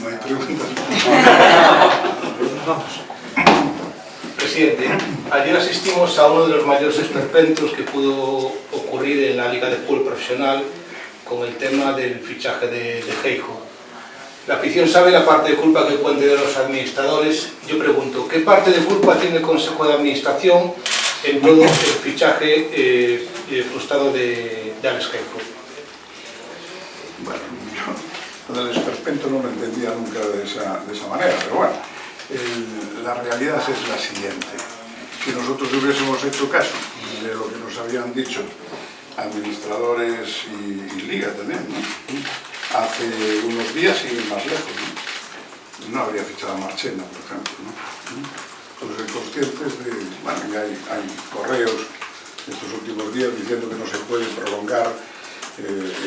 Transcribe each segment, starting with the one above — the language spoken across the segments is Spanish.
no hay preguntas. Presidente, ayer asistimos a uno de los mayores esperpentos que pudo ocurrir en la Liga de Fútbol Profesional con el tema del fichaje de Geijo. La afición sabe la parte de culpa que pueden tener los administradores. Yo pregunto, ¿qué parte de culpa tiene el Consejo de Administración en todo el fichaje frustrado de Alex Geijo? Bueno, yo lo del esperpento no lo entendía nunca de esa manera, pero bueno, la realidad es la siguiente. Si nosotros hubiésemos hecho caso de lo que nos habían dicho administradores y Liga también, ¿no? Hace unos días y más lejos, no habría fichado a Marchena, por ejemplo, ¿no? Todos son conscientes de, bueno, que hay correos estos últimos días diciendo que no se puede prolongar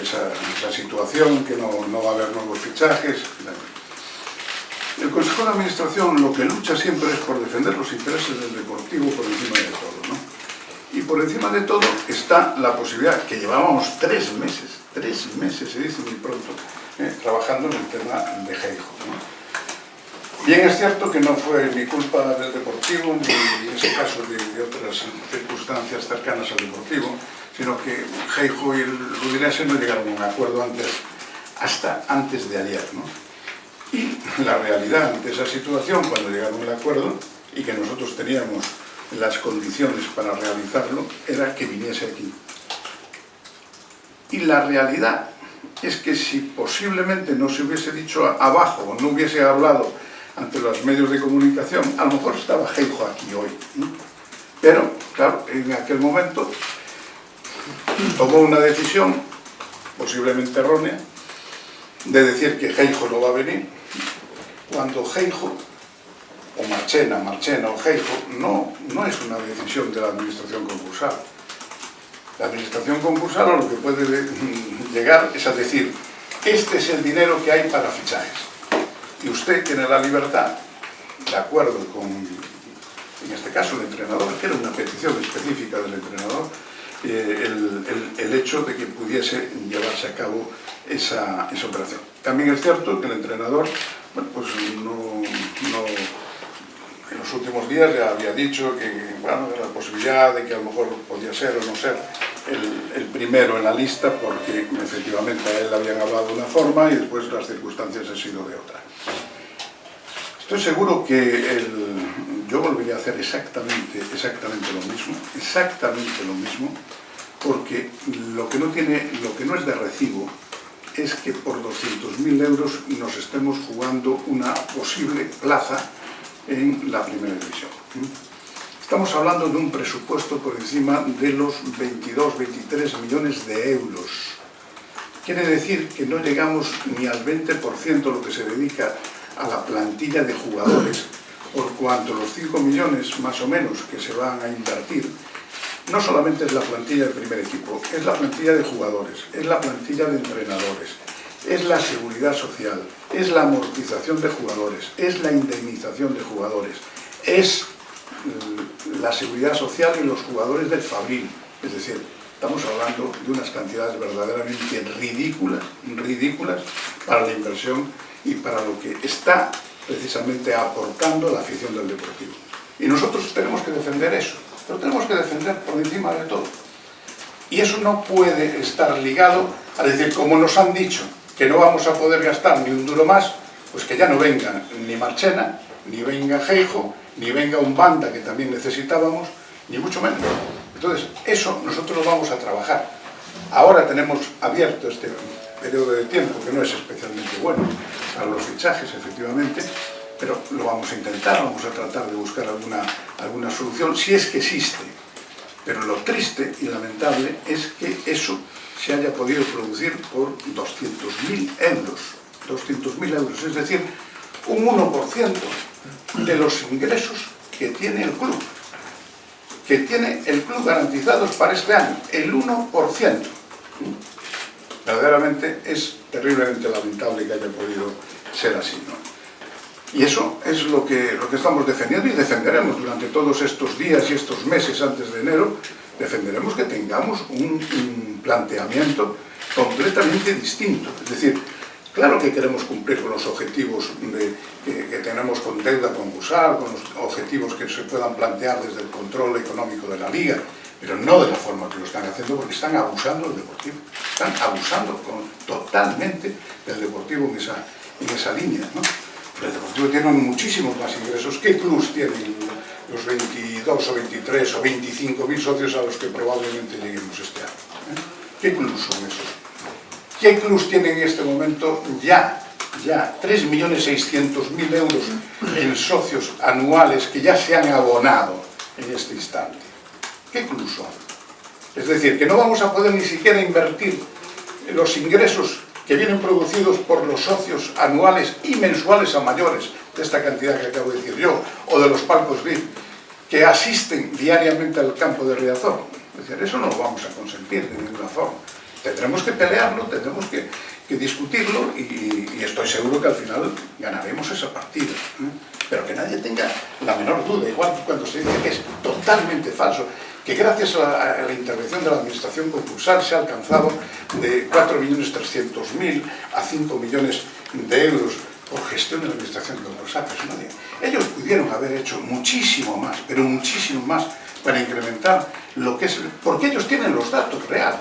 esa situación, que no va a haber nuevos fichajes. El Consejo de Administración lo que lucha siempre es por defender los intereses del Deportivo por encima de todo, ¿no? Y por encima de todo está la posibilidad, que llevábamos 3 meses, se dice muy pronto, trabajando en el tema de Geijo, ¿no? Bien es cierto que no fue ni culpa del Deportivo, ni en ese caso de otras circunstancias cercanas al Deportivo, sino que Geijo y el Udinese no llegaron a un acuerdo hasta antes de ayer, ¿no? Y la realidad de esa situación, cuando llegaron al acuerdo, y que nosotros teníamos las condiciones para realizarlo, era que viniese aquí. Y la realidad es que si posiblemente no se hubiese dicho abajo, o no hubiese hablado ante los medios de comunicación, a lo mejor estaba Geijo aquí hoy, ¿no? Pero, claro, en aquel momento tomó una decisión, posiblemente errónea, de decir que Geijo no va a venir, cuando Geijo, o Marchena o Geijo, no es una decisión de la administración concursal. La administración concursal a lo que puede llegar es a decir, este es el dinero que hay para fichajes. Y usted tiene la libertad, de acuerdo con, en este caso, el entrenador, que era una petición específica del entrenador, el hecho de que pudiese llevarse a cabo esa operación. También es cierto que el entrenador, bueno, pues en los últimos días ya había dicho que, bueno, la posibilidad de que a lo mejor podía ser o no ser el primero en la lista, porque efectivamente a él le habían hablado de una forma y después las circunstancias han sido de otra. Estoy seguro que yo volvería a hacer exactamente lo mismo, porque lo que no es de recibo es que por 200.000 euros nos estemos jugando una posible plaza en la primera división. Estamos hablando de un presupuesto por encima de los 22-23 millones de euros. Quiere decir que no llegamos ni al 20% de lo que se dedica a la plantilla de jugadores, por cuanto los 5 millones más o menos que se van a invertir no solamente es la plantilla del primer equipo, es la plantilla de jugadores, es la plantilla de entrenadores, es la seguridad social, es la amortización de jugadores, es la indemnización de jugadores, es la seguridad social y los jugadores del Fabril. Es decir, estamos hablando de unas cantidades verdaderamente ridículas para la inversión y para lo que está precisamente aportando la afición del Deportivo. Y nosotros tenemos que defender eso, lo tenemos que defender por encima de todo. Y eso no puede estar ligado a decir, como nos han dicho, que no vamos a poder gastar ni un duro más, pues que ya no venga ni Marchena, ni venga Geijo, ni venga un Banda, que también necesitábamos, ni mucho menos. Entonces, eso nosotros lo vamos a trabajar. Ahora tenemos abierto este periodo de tiempo, que no es especialmente bueno para los fichajes, efectivamente, pero lo vamos a intentar, vamos a tratar de buscar alguna solución, si es que existe. Pero lo triste y lamentable es que eso se haya podido producir por 200.000 euros. 200.000 euros, es decir, un 1% de los ingresos que tiene el club. Que tiene el club garantizados para este año, el 1%. Verdaderamente es terriblemente lamentable que haya podido ser así, ¿no? Y eso es lo que estamos defendiendo y defenderemos durante todos estos días y estos meses antes de enero. Defenderemos que tengamos un planteamiento completamente distinto. Es decir, Claro que queremos cumplir con los objetivos que tenemos con deuda concursal, con los objetivos que se puedan plantear desde el control económico de la Liga, pero no de la forma que lo están haciendo, porque están abusando del Deportivo. Están abusando totalmente del Deportivo en esa línea, ¿no? Pero el Deportivo tiene muchísimos más ingresos. ¿Qué clubs tienen los 22 o 23 o 25.000 socios a los que probablemente lleguemos este año? ¿Qué clubs son esos? ¿Qué clubs tienen en este momento ya 3.600.000 euros en socios anuales que ya se han abonado en este instante? ¿Qué clubs son? Es decir, que no vamos a poder ni siquiera invertir los ingresos que vienen producidos por los socios anuales y mensuales a mayores de esta cantidad que acabo de decir yo, o de los palcos VIP, que asisten diariamente al campo de Riazor. Es decir, eso no lo vamos a consentir de ninguna forma. Tendremos que pelearlo, tendremos que discutirlo y estoy seguro que al final ganaremos esa partida. Pero que nadie tenga la menor duda, igual que cuando se dice que es totalmente falso, que gracias a la intervención de la administración concursal se ha alcanzado de 4.300.000 a 5 millones de euros por gestión de la administración concursal. Pues nadie. Ellos pudieron haber hecho muchísimo más, pero muchísimo más, para incrementar lo que es... Porque ellos tienen los datos reales.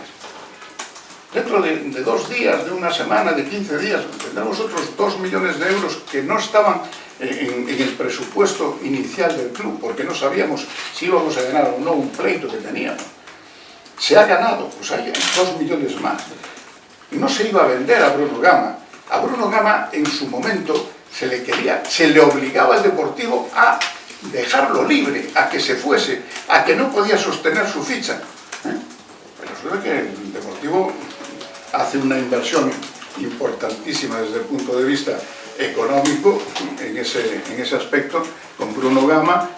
Dentro de 2 días, de una semana, de 15 días, tendremos otros 2 millones de euros que no estaban en el presupuesto inicial del club, porque no sabíamos si íbamos a ganar o no un pleito que teníamos. Se ha ganado, pues hay 2 millones más. No se iba a vender a Bruno Gama. A Bruno Gama, en su momento, se le obligaba al Deportivo a dejarlo libre, a que se fuese, a que no podía sostener su ficha. Pero suele que el Deportivo hace una inversión importantísima desde el punto de vista económico en ese aspecto con Bruno Gama,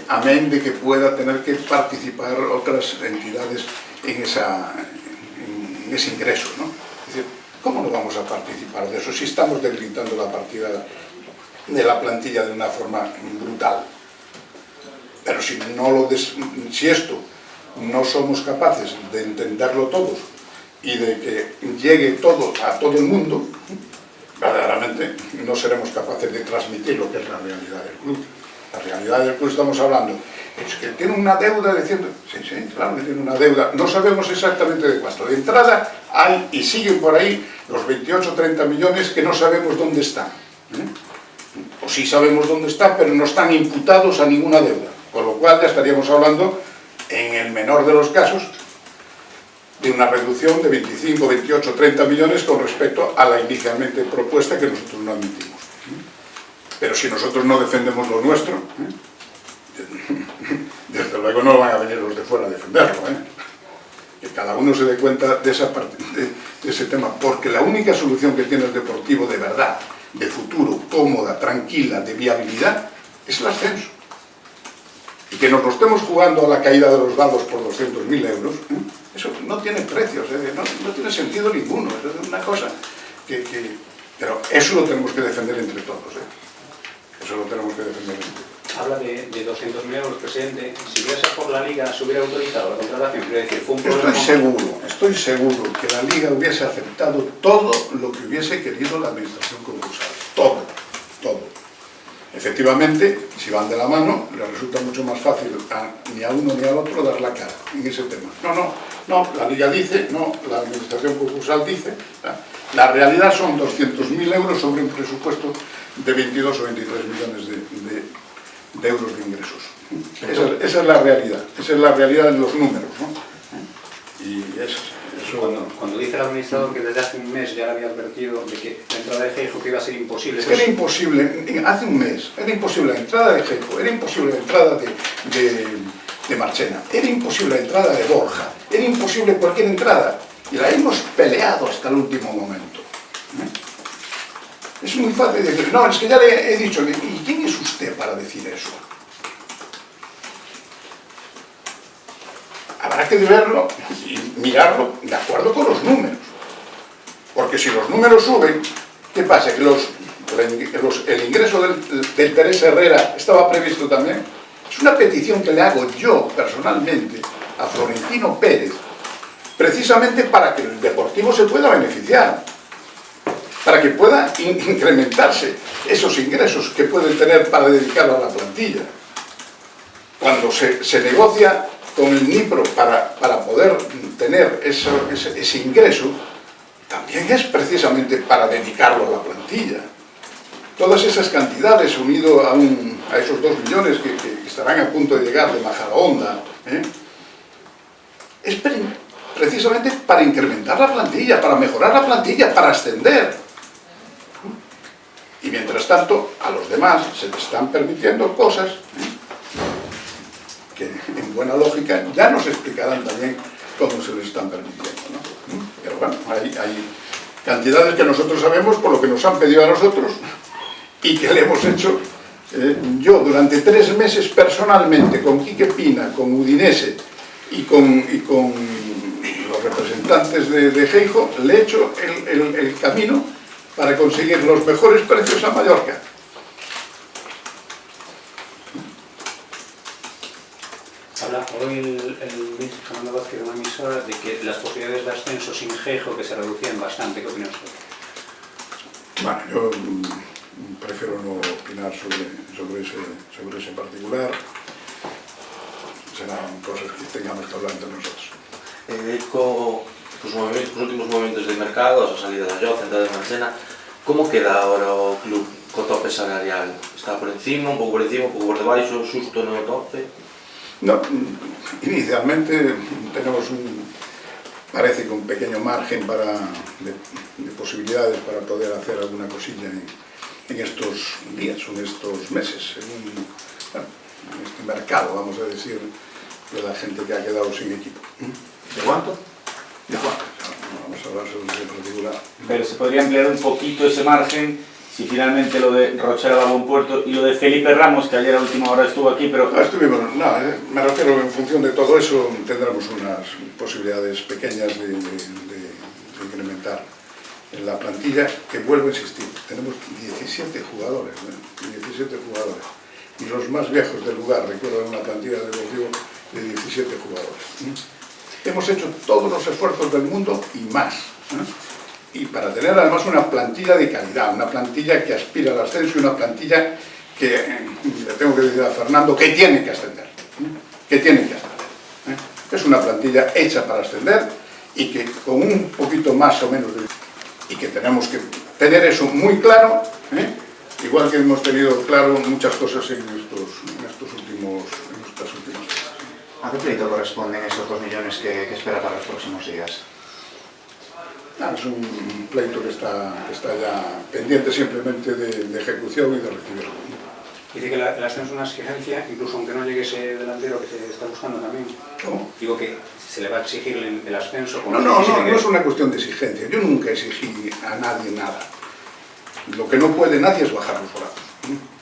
amén de que pueda tener que participar otras entidades en ese ingreso, ¿no? Es decir, ¿cómo no vamos a participar de eso si estamos debilitando la partida de la plantilla de una forma brutal? Pero si esto no somos capaces de entenderlo todos y de que llegue todo a todo el mundo, verdaderamente no seremos capaces de transmitir lo que es la realidad del club. La realidad del club, estamos hablando, es que tiene una deuda de 100... Sí, claro que tiene una deuda, no sabemos exactamente de cuánto. De entrada hay, y siguen por ahí, los 28 o 30 millones que no sabemos dónde están. O sí sabemos dónde están, pero no están imputados a ninguna deuda. Con lo cual ya estaríamos hablando, en el menor de los casos, de una reducción de 25, 28, 30 millones con respecto a la inicialmente propuesta que nosotros no admitimos. Pero si nosotros no defendemos lo nuestro, desde luego no van a venir los de fuera a defenderlo. Que cada uno se dé cuenta de esa parte, de ese tema, porque la única solución que tiene el Deportivo de verdad, de futuro, cómoda, tranquila, de viabilidad, es el ascenso. Y que nos lo estemos jugando a la caída de los dados por 200.000 euros, eso no tiene precios, no tiene sentido ninguno, es una cosa pero eso lo tenemos que defender entre todos, eso lo tenemos que defender entre todos. Habla de 200.000 euros, presidente. Si hubiese por la Liga se hubiera autorizado la contratación, quiero decir, fue un problema... Estoy seguro que la Liga hubiese aceptado todo lo que hubiese querido la administración concursal, todo. Efectivamente, si van de la mano, les resulta mucho más fácil ni a uno ni al otro dar la cara en ese tema. No, la Liga dice, no, la administración concursal dice. La realidad son 200.000 euros sobre un presupuesto de 22 o 23 millones de euros de ingresos. Esa es la realidad en los números, ¿no? Y eso... Cuando dice el administrador que desde hace un mes ya le había advertido de que la entrada de Geijo que iba a ser imposible... Es que era imposible, hace un mes, era imposible la entrada de Geijo, era imposible la entrada de Marchena, era imposible la entrada de Borja, era imposible cualquier entrada, y la hemos peleado hasta el último momento. Es muy fácil decir, no, es que ya le he dicho, ¿y quién es usted para decir eso? Habrá que verlo y mirarlo de acuerdo con los números. Porque si los números suben, ¿qué pasa? ¿Que el ingreso del Teresa Herrera estaba previsto también? Es una petición que le hago yo personalmente a Florentino Pérez, precisamente para que el Deportivo se pueda beneficiar. para que pueda incrementarse esos ingresos que pueden tener para dedicarlo a la plantilla. Cuando se negocia con el NIPRO para poder tener ese ingreso, también es precisamente para dedicarlo a la plantilla. Todas esas cantidades, unido a esos 2 millones que estarán a punto de llegar de Majadahonda, es precisamente para incrementar la plantilla, para mejorar la plantilla, para ascender. Y mientras tanto, a los demás se les están permitiendo cosas que en buena lógica ya nos explicarán también cómo se les están permitiendo, ¿no? Pero bueno, hay cantidades que nosotros sabemos por lo que nos han pedido a nosotros y que le hemos hecho. Yo durante 3 meses personalmente con Quique Pina, con Udinese y con los representantes de Geijo, le he hecho el camino para conseguir los mejores precios a Mallorca. Habla hoy el ministro Fernando Vázquez de una emisora de que las posibilidades de ascenso sin Geijo que se reducían bastante. ¿Qué opina usted? Bueno, yo prefiero no opinar sobre ese particular. Serán cosas que tengamos que hablar entre nosotros. Os últimos movimentos de mercado, a salida da Lloza, a entrada de Marchena, como queda agora o club co tope salarial? Está por encima, un pouco por encima, un pouco por debaixo, xusto no tope? No, inicialmente tenemos parece que un pequeño margen de posibilidades para poder hacer alguna cosilla en estos días o en estos meses, en este mercado, vamos a decir, de la gente que ha quedado sin equipo. ¿De cuánto? De cuánto, no vamos a hablar sobre ese particular. Pero se podría ampliar un poquito ese margen si finalmente lo de Rochela va a buen puerto y lo de Felipe Ramos, que ayer a última hora estuvo aquí, pero... Me refiero, en función de todo eso tendremos unas posibilidades pequeñas de incrementar en la plantilla, que vuelvo a insistir, tenemos 17 jugadores, 17 jugadores, y los más viejos del lugar, recuerdo una plantilla de deportivo de 17 jugadores. Hemos hecho todos los esfuerzos del mundo y más, y para tener además una plantilla de calidad, una plantilla que aspira al ascenso y una plantilla que, le tengo que decir a Fernando, que tiene que ascender, Es una plantilla hecha para ascender y que con un poquito más o menos y que tenemos que tener eso muy claro, igual que hemos tenido claro muchas cosas en estas últimas fechas. ¿A qué pleito corresponden esos 2 millones que espera para los próximos días? Es un pleito que está ya pendiente simplemente de ejecución y de recibirlo. Dice que el ascenso es una exigencia, incluso aunque no llegue ese delantero que se está buscando también. ¿Cómo? Digo que se le va a exigir el ascenso. No es una cuestión de exigencia. Yo nunca exigí a nadie nada. Lo que no puede nadie es bajar los brazos.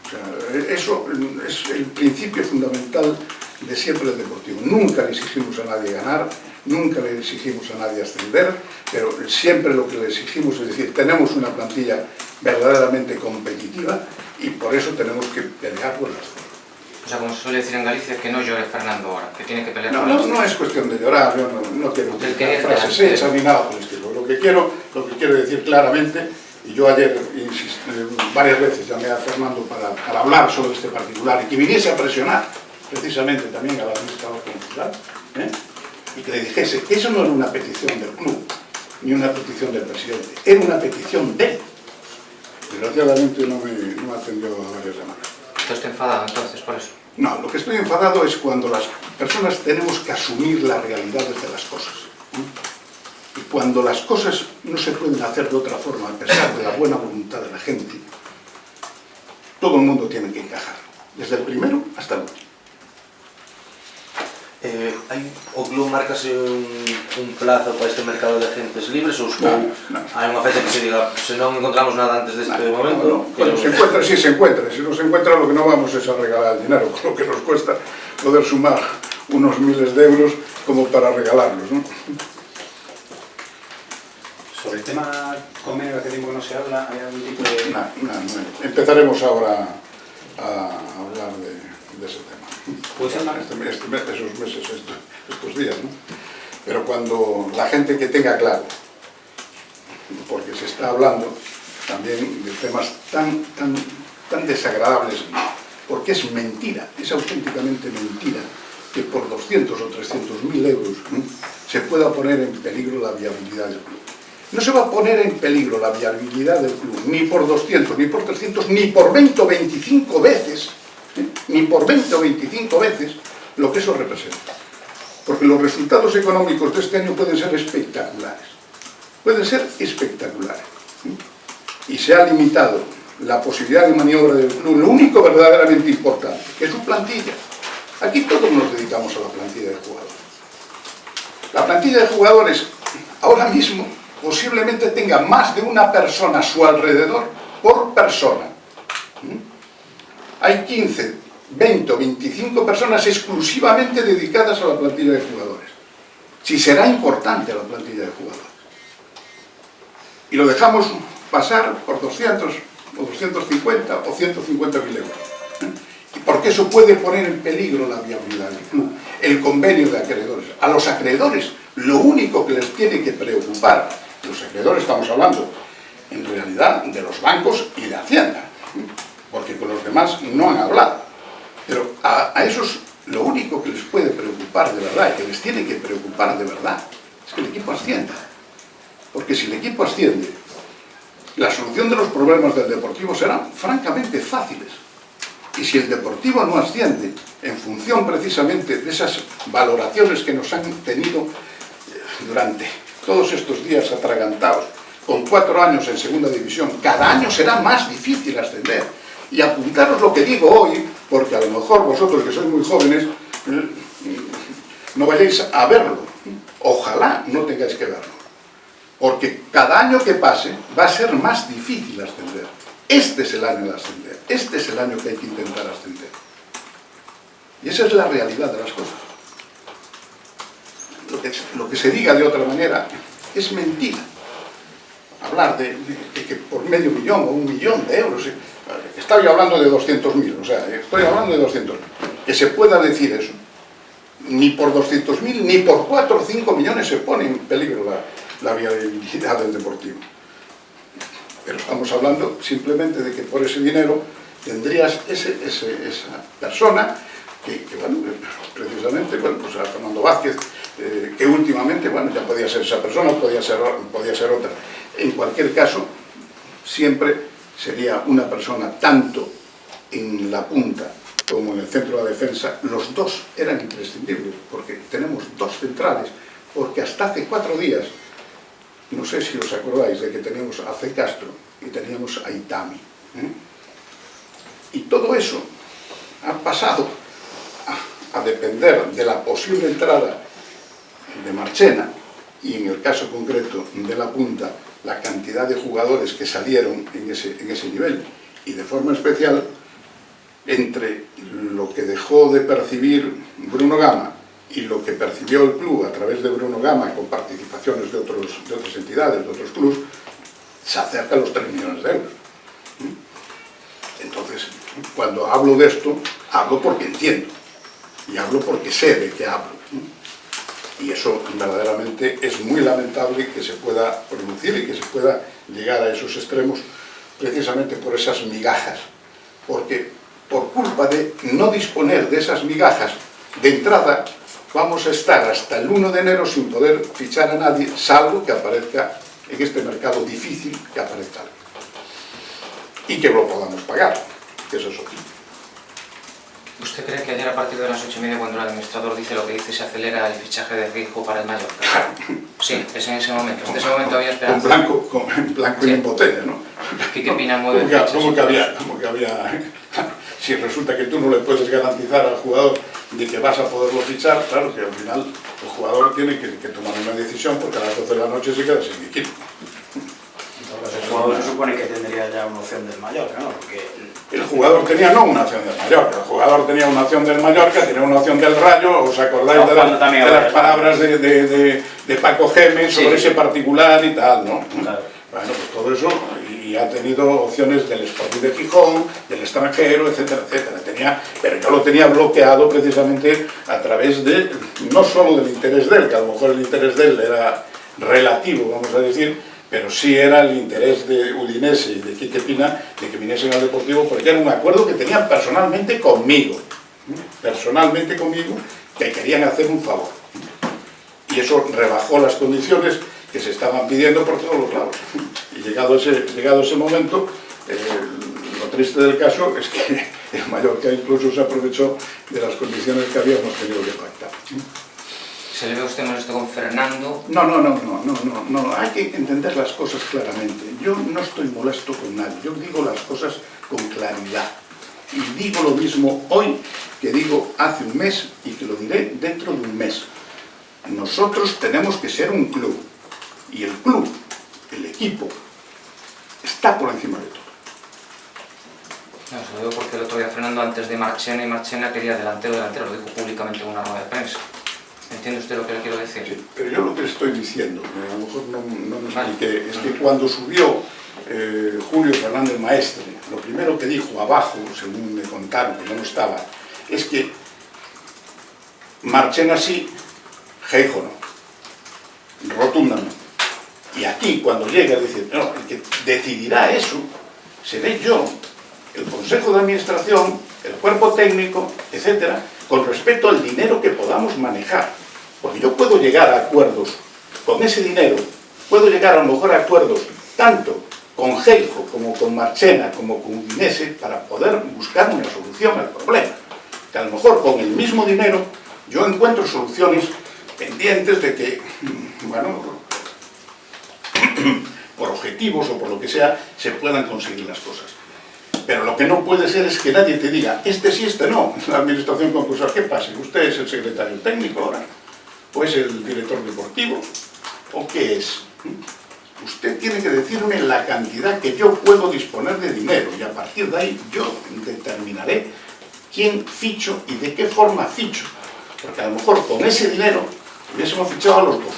O sea, eso es el principio fundamental de siempre del deportivo. Nunca le exigimos a nadie ganar, nunca le exigimos a nadie ascender, pero siempre lo que le exigimos es decir, tenemos una plantilla verdaderamente competitiva y por eso tenemos que pelear por el ascenso. O sea, como se suele decir en Galicia, que no llore Fernando ahora, que tiene que pelear por el ascenso. No es cuestión de llorar, yo no quiero utilizar frases hechas ni nada por el estilo. Lo que quiero decir claramente, y yo ayer varias veces llamé a Fernando para hablar sobre este particular y que viniese a presionar precisamente también al administrador concursal, y que le dijese que eso no era una petición del club, ni una petición del presidente, era una petición de él. Desgraciadamente no me atendió a varias llamadas. ¿Estás enfadado entonces por eso? No, lo que estoy enfadado es cuando las personas tenemos que asumir las realidades de las cosas. Y cuando las cosas no se pueden hacer de otra forma, a pesar de la buena voluntad de la gente, todo el mundo tiene que encajar, desde el primero hasta el último. O club marcase un plazo para este mercado de agentes libres ou hai unha fecha que se diga se non encontramos nada antes deste momento? Cuando se encuentra, sí se encuentra. Si no se encuentra, lo que no vamos es a regalar el dinero, con lo que nos cuesta poder sumar unos miles de euros como para regalarlos, ¿no? Sobre el tema convenio, hace tiempo que no se habla, ¿hay algún tipo de...? No. Empezaremos ahora a hablar de ese tema. ¿Puede ser más? Esos meses, estos días, ¿no? Pero cuando la gente que tenga claro, porque se está hablando también de temas tan desagradables, porque es mentira, es auténticamente mentira que por 200 o 300.000 euros se pueda poner en peligro la viabilidad del club. No se va a poner en peligro la viabilidad del club ni por 200, ni por 300, ni por 20 o 25 veces, ni por 20 o 25 veces lo que eso representa. Porque los resultados económicos de este año pueden ser espectaculares. Pueden ser espectaculares. Y se ha limitado la posibilidad de maniobra del club, lo único verdaderamente importante, que es su plantilla. Aquí todos nos dedicamos a la plantilla de jugadores. La plantilla de jugadores ahora mismo posiblemente tenga más de una persona a su alrededor por persona. Hay 15, 20 o 25 personas exclusivamente dedicadas a la plantilla de jugadores. Si será importante la plantilla de jugadores. Y lo dejamos pasar por 200 o 250 o 150.000 euros. Porque eso puede poner en peligro la viabilidad del club, el convenio de acreedores. A los acreedores lo único que les tiene que preocupar, los acreedores estamos hablando en realidad de los bancos y de Hacienda, porque con los demás no han hablado, pero a esos lo único que les puede preocupar de verdad, que les tiene que preocupar de verdad, es que el equipo ascienda. Porque si el equipo asciende, la solución de los problemas del Deportivo serán francamente fáciles. Y si el Deportivo no asciende, en función precisamente de esas valoraciones que nos han tenido durante todos estos días atragantados, con 4 años en segunda división, cada año será más difícil ascender. Y apuntaros lo que digo hoy, porque a lo mejor vosotros que sois muy jóvenes, no vayáis a verlo. Ojalá no tengáis que verlo. Porque cada año que pase va a ser más difícil ascender. Este es el año de ascender. Este es el año que hay que intentar ascender. Y esa es la realidad de las cosas. Lo que se diga de otra manera es mentira. Hablar de que por medio millón o 1 millón de euros, estoy hablando de 200.000, o sea, estoy hablando de 200.000. Que se pueda decir eso, ni por 200.000 ni por 4 o 5 millones se pone en peligro la viabilidad del Deportivo. Pero estamos hablando simplemente de que por ese dinero tendrías esa persona que bueno, precisamente, bueno, pues a Fernando Vázquez, que últimamente, bueno, ya podía ser esa persona, podía ser otra. En cualquier caso, siempre sería una persona, tanto en la punta como en el centro de la defensa, los dos eran imprescindibles, porque tenemos 2 centrales, porque hasta hace 4 días, no sé si os acordáis de que teníamos a C. Castro y teníamos a Itami. Y todo eso ha pasado a depender de la posible entrada de Marchena, y en el caso concreto de la punta, la cantidad de jugadores que salieron en ese nivel, y de forma especial entre lo que dejó de percibir Bruno Gama y lo que percibió el club a través de Bruno Gama con participaciones de otras entidades, de otros clubes, se acerca a los 3 millones de euros. Entonces, cuando hablo de esto, hablo porque entiendo y hablo porque sé de qué hablo. Y eso verdaderamente es muy lamentable que se pueda producir y que se pueda llegar a esos extremos precisamente por esas migajas, porque por culpa de no disponer de esas migajas de entrada vamos a estar hasta el 1 de enero sin poder fichar a nadie, salvo que aparezca en este mercado difícil, que aparezca alguien y que lo podamos pagar, que eso es otro. ¿Usted cree que ayer a partir de las 8:30, cuando el administrador dice lo que dice, se acelera el fichaje de Riesgo para el Mallorca? Sí, es en ese momento. En ese momento había esperanza. En blanco y en botella, ¿no? Quique Pina mueve fichas. ¿Cómo que había? Si resulta que tú no le puedes garantizar al jugador de que vas a poderlo fichar, claro que al final el jugador tiene que tomar una decisión, porque a las 12 de la noche se queda sin equipo. El jugador se supone que tendría ya una opción del Mallorca, ¿no? Porque el jugador tenía no una opción del Mallorca, el jugador tenía una opción del Mallorca, tenía una opción del Rayo. ¿Os acordáis de las palabras de Paco Gémez sobre ese particular y tal, no? Claro. Bueno, pues todo eso, y ha tenido opciones del Sporting de Gijón, del extranjero, etcétera, etcétera. Pero yo lo tenía bloqueado precisamente a través no solo del interés de él, que a lo mejor el interés de él era relativo, vamos a decir, pero sí era el interés de Udinese y de Quique Pina de que viniesen al Deportivo, porque era un acuerdo que tenían personalmente conmigo, que querían hacer un favor. Y eso rebajó las condiciones que se estaban pidiendo por todos los lados. Y llegado ese momento, lo triste del caso es que el Mallorca incluso se aprovechó de las condiciones que habíamos tenido que pactar. ¿Se le ve a usted molesto con Fernando? No, hay que entender las cosas claramente. Yo no estoy molesto con nadie, yo digo las cosas con claridad. Y digo lo mismo hoy que digo hace un mes y que lo diré dentro de un mes. Nosotros tenemos que ser un club, y el club, el equipo, está por encima de todo. No, se lo digo porque el otro día Fernando, antes de Marchena, y Marchena quería delantero, lo dijo públicamente en una rueda de prensa. ¿Entiende usted lo que le quiero decir? Sí, pero yo lo que le estoy diciendo, a lo mejor no me expliqué, es que cuando subió Julio Fernández Maestre, lo primero que dijo abajo, según me contaron, que yo no estaba, es que Marchena sí, Geijo no, rotundamente. Y aquí, cuando llega, dice, no, el que decidirá eso seré yo, el Consejo de Administración, el cuerpo técnico, etcétera, con respecto al dinero que podamos manejar. Porque yo puedo llegar a acuerdos con ese dinero, puedo llegar a lo mejor a acuerdos tanto con Geijo como con Marchena, como con Udinese, para poder buscar una solución al problema. Que a lo mejor con el mismo dinero yo encuentro soluciones pendientes de que, bueno, por objetivos o por lo que sea, se puedan conseguir las cosas. Pero lo que no puede ser es que nadie te diga, este sí, este no, la administración concursal, ¿qué pasa? ¿Usted es el secretario técnico ahora? ¿O es el director deportivo? ¿O qué es? Usted tiene que decirme la cantidad que yo puedo disponer de dinero y a partir de ahí yo determinaré quién ficho y de qué forma ficho. Porque a lo mejor con ese dinero hubiésemos fichado a los dos.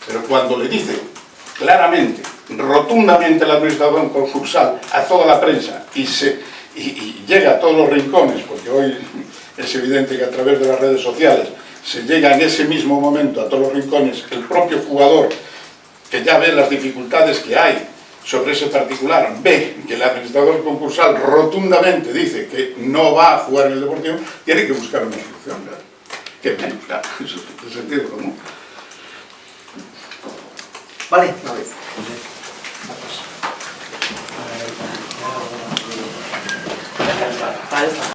Pero cuando le dice claramente, rotundamente la administración concursal a toda la prensa y llega a todos los rincones, porque hoy es evidente que a través de las redes sociales se llega en ese mismo momento a todos los rincones, el propio jugador que ya ve las dificultades que hay sobre ese particular, ve que el administrador concursal rotundamente dice que no va a jugar en el Deportivo, tiene que buscar una solución, ¿verdad? Que menos, claro, eso es el sentido común. Vale. Vale.